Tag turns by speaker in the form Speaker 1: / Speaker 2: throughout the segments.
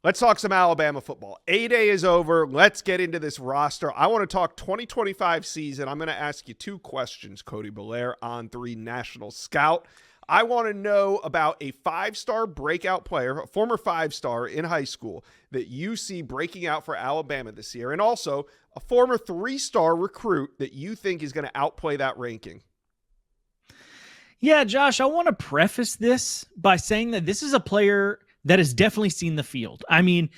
Speaker 1: Let's talk some Alabama football. A-Day is over. Let's get into this roster. I want to talk 2025 season. I'm going to ask you two questions, Cody Belair, On3 National Scout. I want to know about a five-star breakout player, a former five-star in high school, that you see breaking out for Alabama this year, and also a former three-star recruit that you think is going to outplay that ranking.
Speaker 2: Yeah, Josh, I want to preface this by saying that this is a player that has definitely seen the field. I mean,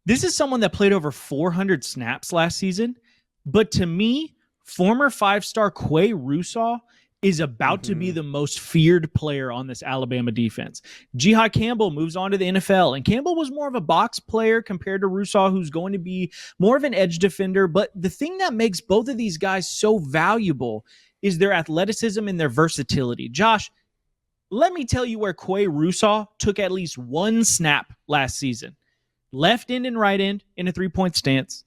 Speaker 2: this is someone that played over 400 snaps last season, but to me, former five-star Quay Russaw is about to be the most feared player on this Alabama defense. Jihad Campbell moves on to the NFL, and Campbell was more of a box player compared to Russaw, who's going to be more of an edge defender. But the thing that makes both of these guys so valuable is their athleticism and their versatility. Josh, let me tell you where Quay Russaw took at least one snap last season. Left end and right end in a three-point stance.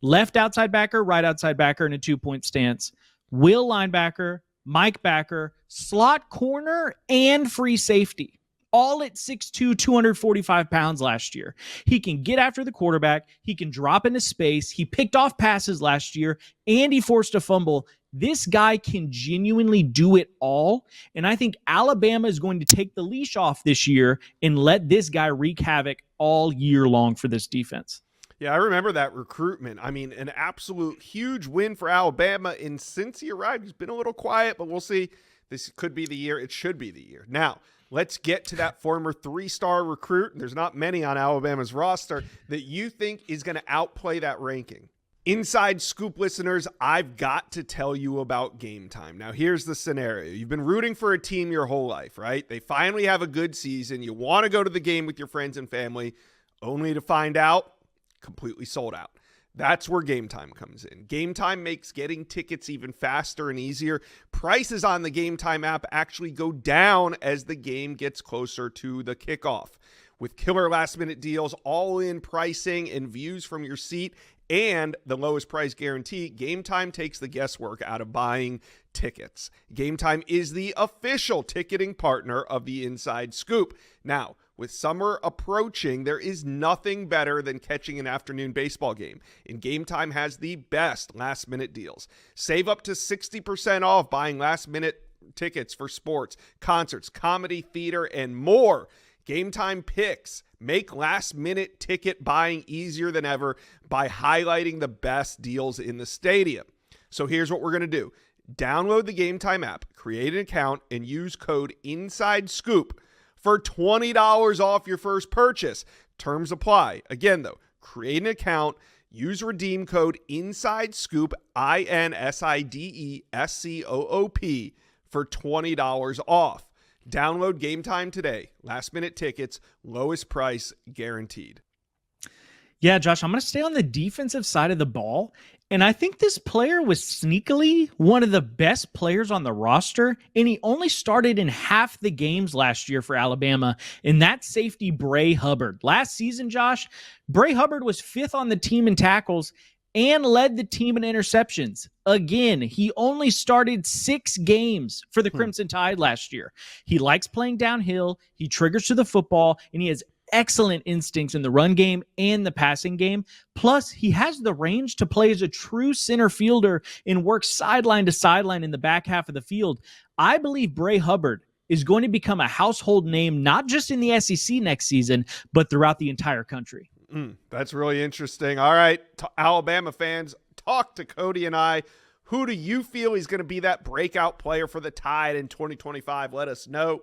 Speaker 2: Left outside backer, right outside backer in a two-point stance. Will linebacker, Mike backer, slot corner, and free safety. All at 6'2", 245 pounds last year. He can get after the quarterback. He can drop into space. He picked off passes last year, and he forced a fumble. This guy can genuinely do it all, and I think Alabama is going to take the leash off this year and let this guy wreak havoc all year long for this defense.
Speaker 1: Yeah, I remember that recruitment. I mean, an absolute huge win for Alabama, and since he arrived, he's been a little quiet, but we'll see. This could be the year. It should be the year. Now, let's get to that former three-star recruit. There's not many on Alabama's roster that you think is going to outplay that ranking. Inside Scoop listeners, I've got to tell you about Game Time. Now, here's the scenario. You've been rooting for a team your whole life, right? They finally have a good season. You want to go to the game with your friends and family, only to find out completely sold out. That's where Game Time comes in. Game Time makes getting tickets even faster and easier. Prices on the Game Time app actually go down as the game gets closer to the kickoff. With killer last-minute deals, all-in pricing, and views from your seat, and the lowest price guarantee, Game Time takes the guesswork out of buying tickets. Game Time is the official ticketing partner of the Inside Scoop. Now, with summer approaching, there is nothing better than catching an afternoon baseball game, and Game Time has the best last-minute deals. Save up to 60% off buying last-minute tickets for sports, concerts, comedy, theater, and more. Game Time picks make last-minute ticket buying easier than ever by highlighting the best deals in the stadium. So here's what we're going to do. Download the Game Time app, create an account, and use code INSIDESCOOP for $20 off your first purchase. Terms apply. Again, though, create an account, use redeem code INSIDESCOOP, INSIDESCOOP, for $20 off. Download Game Time today. Last minute tickets, lowest price guaranteed.
Speaker 2: Yeah, Josh, I'm going to stay on the defensive side of the ball. And I think this player was sneakily one of the best players on the roster. And he only started in half the games last year for Alabama. And that's safety Bray Hubbard. Last season, Josh, Bray Hubbard was fifth on the team in tackles and led the team in interceptions. Again, he only started 6 games for the Crimson Tide last year. He likes playing downhill, he triggers to the football, and he has excellent instincts in the run game and the passing game. Plus, he has the range to play as a true center fielder and work sideline to sideline in the back half of the field. I believe Bray Hubbard is going to become a household name, not just in the SEC next season, but throughout the entire country.
Speaker 1: That's really interesting. All right, Alabama fans, talk to Cody and I. Who do you feel is going to be that breakout player for the Tide in 2025? Let us know.